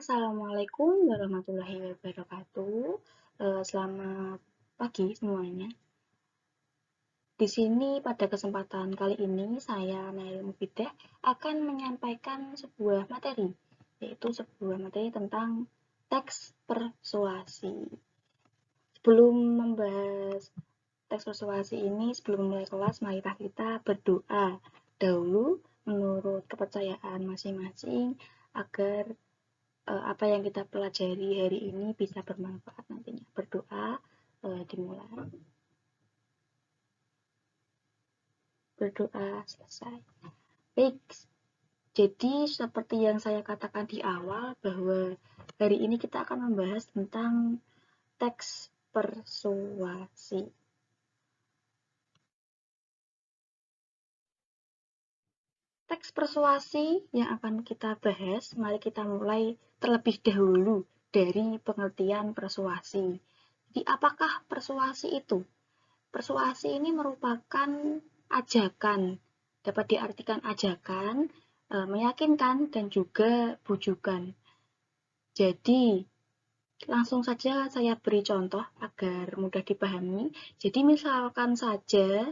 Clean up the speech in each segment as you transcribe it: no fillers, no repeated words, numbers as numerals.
Assalamualaikum warahmatullahi wabarakatuh. Selamat pagi semuanya. Di sini pada kesempatan kali ini saya Nail Mufidah akan menyampaikan sebuah materi, yaitu sebuah materi tentang teks persuasi. Sebelum membahas teks persuasi ini, sebelum mulai kelas, marilah kita berdoa dahulu menurut kepercayaan masing-masing agar apa yang kita pelajari hari ini bisa bermanfaat nantinya. Berdoa dimulai. Berdoa selesai. Baik, jadi seperti yang saya katakan di awal bahwa hari ini kita akan membahas tentang teks persuasi. Teks persuasi yang akan kita bahas, mari kita mulai terlebih dahulu dari pengertian persuasi. Jadi apakah persuasi itu? Persuasi ini merupakan ajakan, dapat diartikan ajakan, meyakinkan, dan juga bujukan. Jadi, langsung saja saya beri contoh agar mudah dipahami. Jadi, misalkan saja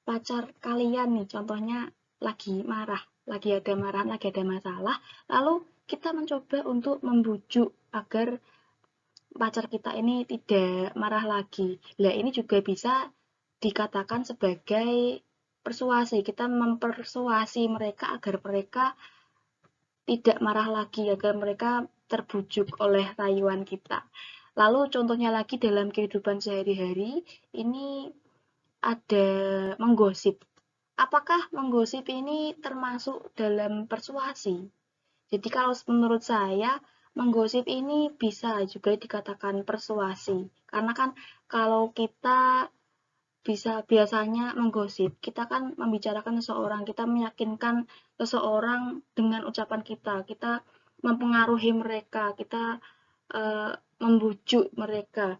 pacar kalian nih, contohnya lagi marah, lagi ada marahan, lagi ada masalah, lalu kita mencoba untuk membujuk agar pacar kita ini tidak marah lagi. Nah, ini juga bisa dikatakan sebagai persuasi. Kita mempersuasi mereka agar mereka tidak marah lagi, agar mereka terbujuk oleh rayuan kita. Lalu contohnya lagi dalam kehidupan sehari-hari, ini ada menggosip. Apakah menggosip ini termasuk dalam persuasi? Jadi kalau menurut saya, menggosip ini bisa juga dikatakan persuasi. Karena kan kalau kita biasanya menggosip, kita kan membicarakan seseorang, kita meyakinkan seseorang dengan ucapan kita mempengaruhi mereka, kita membujuk mereka.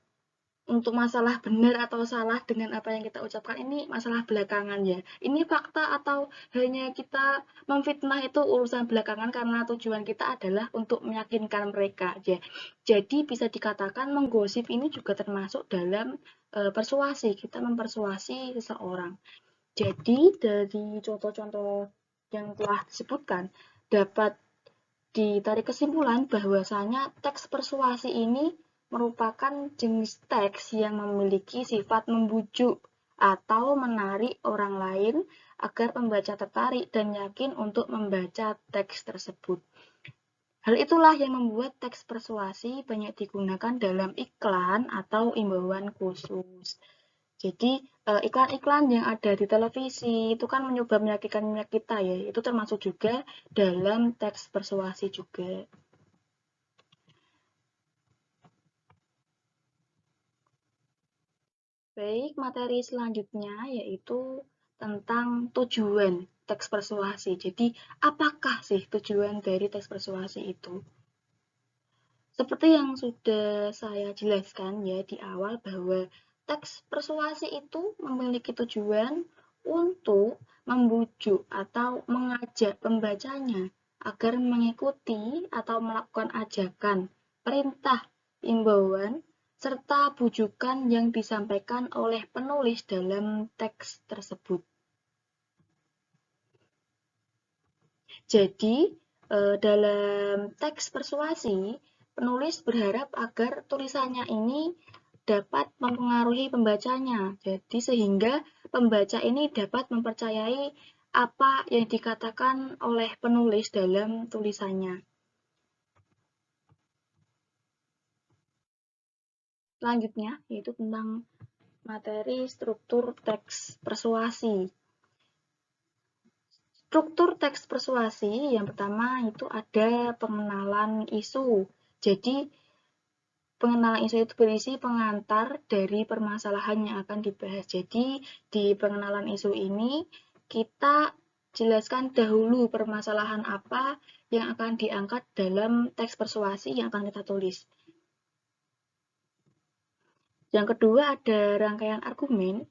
Untuk masalah benar atau salah dengan apa yang kita ucapkan ini masalah belakangan ya. Ini fakta atau hanya kita memfitnah itu urusan belakangan karena tujuan kita adalah untuk meyakinkan mereka ya. Jadi bisa dikatakan menggosip ini juga termasuk dalam persuasi. Kita mempersuasi seseorang. Jadi dari contoh-contoh yang telah disebutkan dapat ditarik kesimpulan bahwasanya teks persuasi ini merupakan jenis teks yang memiliki sifat membujuk atau menarik orang lain agar pembaca tertarik dan yakin untuk membaca teks tersebut. Hal itulah yang membuat teks persuasi banyak digunakan dalam iklan atau imbauan khusus. Jadi iklan-iklan yang ada di televisi itu kan mencoba meyakinkan kita ya, itu termasuk juga dalam teks persuasi juga. Baik, materi selanjutnya yaitu tentang tujuan teks persuasi. Jadi, apakah sih tujuan dari teks persuasi itu? Seperti yang sudah saya jelaskan ya di awal bahwa teks persuasi itu memiliki tujuan untuk membujuk atau mengajak pembacanya agar mengikuti atau melakukan ajakan, perintah, imbauan, serta bujukan yang disampaikan oleh penulis dalam teks tersebut. Jadi, dalam teks persuasi, penulis berharap agar tulisannya ini dapat mempengaruhi pembacanya. Jadi, sehingga pembaca ini dapat mempercayai apa yang dikatakan oleh penulis dalam tulisannya. Selanjutnya, yaitu tentang materi struktur teks persuasi. Struktur teks persuasi yang pertama itu ada pengenalan isu. Jadi, pengenalan isu itu berisi pengantar dari permasalahan yang akan dibahas. Jadi, di pengenalan isu ini, kita jelaskan dahulu permasalahan apa yang akan diangkat dalam teks persuasi yang akan kita tulis. Yang kedua ada rangkaian argumen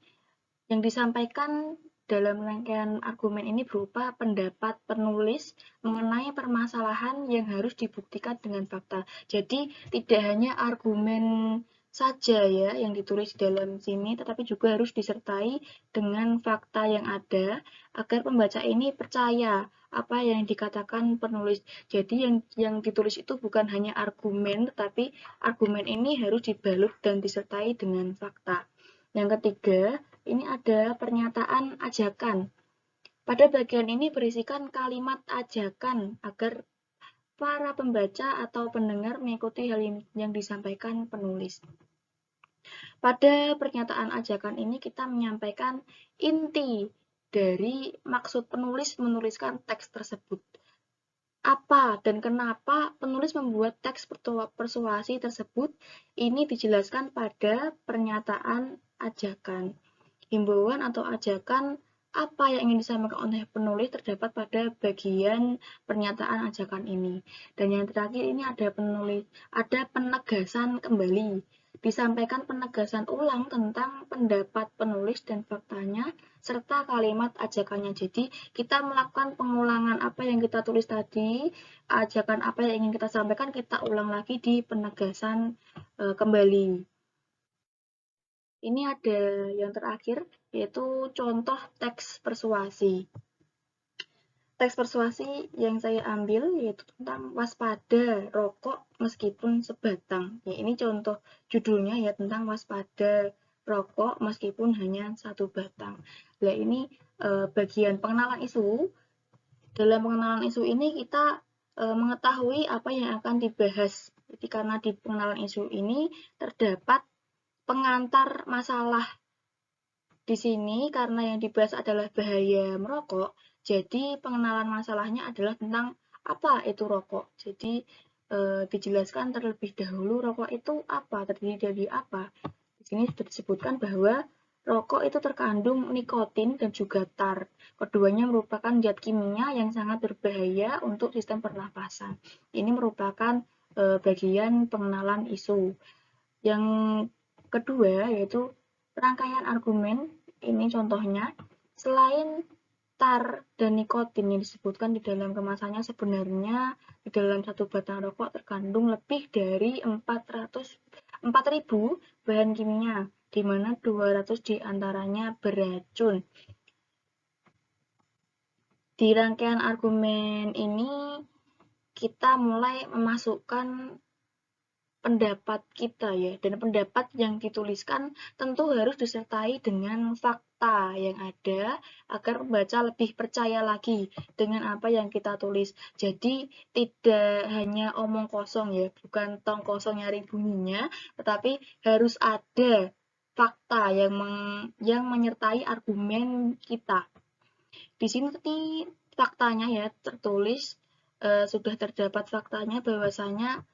yang disampaikan dalam rangkaian argumen ini berupa pendapat penulis mengenai permasalahan yang harus dibuktikan dengan fakta. Jadi tidak hanya argumen saja ya yang ditulis dalam sini, tetapi juga harus disertai dengan fakta yang ada agar pembaca ini percaya apa yang dikatakan penulis. Jadi yang ditulis itu bukan hanya argumen, tetapi argumen ini harus dibalut dan disertai dengan fakta. Yang ketiga, ini ada pernyataan ajakan. Pada bagian ini berisikan kalimat ajakan agar para pembaca atau pendengar mengikuti hal yang disampaikan penulis. Pada pernyataan ajakan ini kita menyampaikan inti dari maksud penulis menuliskan teks tersebut. Apa dan kenapa penulis membuat teks persuasi tersebut, ini dijelaskan pada pernyataan ajakan. Himbauan atau ajakan apa yang ingin disampaikan oleh penulis terdapat pada bagian pernyataan ajakan ini. Dan yang terakhir ini ada penegasan kembali. Disampaikan penegasan ulang tentang pendapat penulis dan faktanya serta kalimat ajakannya. Jadi kita melakukan pengulangan apa yang kita tulis tadi, ajakan apa yang ingin kita sampaikan, kita ulang lagi di penegasan kembali. Ini ada yang terakhir, yaitu contoh teks persuasi. Teks persuasi yang saya ambil yaitu tentang waspada rokok meskipun sebatang. Ya, ini contoh judulnya ya, tentang waspada rokok meskipun hanya satu batang. Nah, ini bagian pengenalan isu. Dalam pengenalan isu ini kita mengetahui apa yang akan dibahas. Jadi karena di pengenalan isu ini terdapat pengantar masalah. Di sini karena yang dibahas adalah bahaya merokok, jadi pengenalan masalahnya adalah tentang apa itu rokok. Jadi dijelaskan terlebih dahulu rokok itu apa, terdiri dari apa. Di sini sudah disebutkan bahwa rokok itu terkandung nikotin dan juga tar. Keduanya merupakan zat kimia yang sangat berbahaya untuk sistem pernafasan. Ini merupakan bagian pengenalan isu. Yang kedua yaitu rangkaian argumen. Ini contohnya, selain tar dan nikotin yang disebutkan di dalam kemasannya, sebenarnya di dalam satu batang rokok terkandung lebih dari 4.000 bahan kimia, di mana 200 diantaranya beracun. Di rangkaian argumen ini, kita mulai memasukkan pendapat kita ya, dan pendapat yang dituliskan tentu harus disertai dengan fakta yang ada agar pembaca lebih percaya lagi dengan apa yang kita tulis. Jadi tidak hanya omong kosong ya, bukan tong kosong nyari bunyinya, tetapi harus ada fakta yang menyertai argumen kita. Di sini faktanya ya tertulis, sudah terdapat faktanya bahwasanya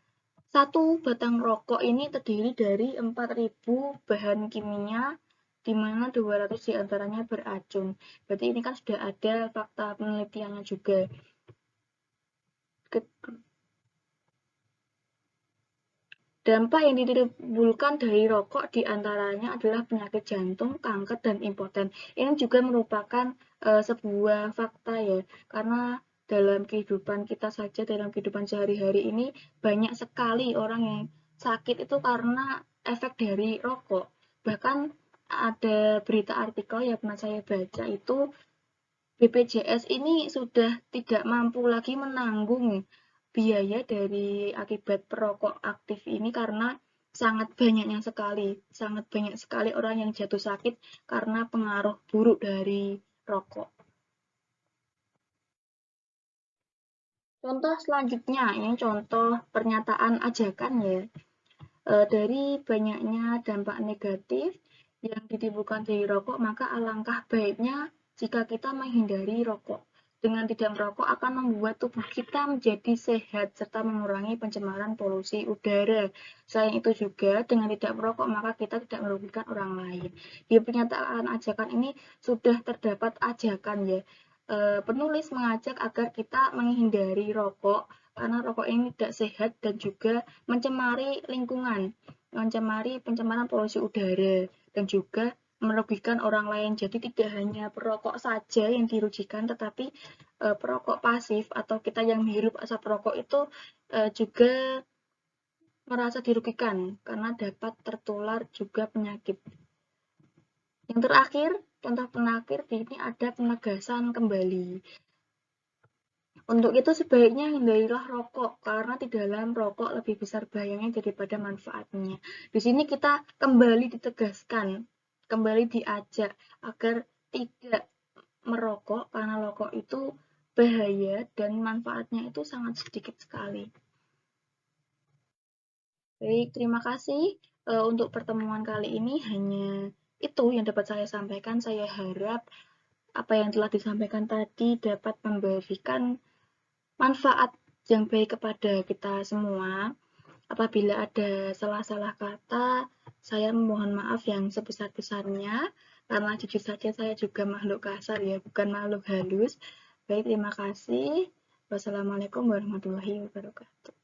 satu batang rokok ini terdiri dari 4.000 bahan kimia, di mana 200 diantaranya beracun. Berarti ini kan sudah ada fakta penelitiannya juga. Dampak yang ditimbulkan dari rokok diantaranya adalah penyakit jantung, kanker, dan impoten. Ini juga merupakan sebuah fakta ya, karena dalam kehidupan kita saja, dalam kehidupan sehari-hari ini banyak sekali orang yang sakit itu karena efek dari rokok. Bahkan ada berita artikel yang pernah saya baca itu BPJS ini sudah tidak mampu lagi menanggung biaya dari akibat perokok aktif ini karena sangat banyak sekali orang yang jatuh sakit karena pengaruh buruk dari rokok. Contoh selanjutnya, ini contoh pernyataan ajakan ya. Dari banyaknya dampak negatif yang ditimbulkan dari rokok, maka alangkah baiknya jika kita menghindari rokok. Dengan tidak merokok akan membuat tubuh kita menjadi sehat serta mengurangi pencemaran polusi udara. Selain itu juga, dengan tidak merokok maka kita tidak merugikan orang lain. Di pernyataan ajakan ini sudah terdapat ajakan ya. Penulis mengajak agar kita menghindari rokok karena rokok ini tidak sehat dan juga mencemari lingkungan, mencemari pencemaran polusi udara, dan juga merugikan orang lain. Jadi tidak hanya perokok saja yang dirugikan, tetapi perokok pasif atau kita yang menghirup asap rokok itu juga merasa dirugikan karena dapat tertular juga penyakit. Yang terakhir, contoh penyakit ini ada penegasan kembali. Untuk itu sebaiknya hindarilah rokok karena di dalam rokok lebih besar bahayanya daripada manfaatnya. Di sini kita kembali ditegaskan, kembali diajak agar tidak merokok karena rokok itu bahaya dan manfaatnya itu sangat sedikit sekali. Baik, terima kasih untuk pertemuan kali ini. Hanya itu yang dapat saya sampaikan. Saya harap apa yang telah disampaikan tadi dapat memberikan manfaat yang baik kepada kita semua. Apabila ada salah-salah kata, saya mohon maaf yang sebesar-besarnya, karena jujur saja saya juga makhluk kasar ya, bukan makhluk halus. Baik, terima kasih. Wassalamualaikum warahmatullahi wabarakatuh.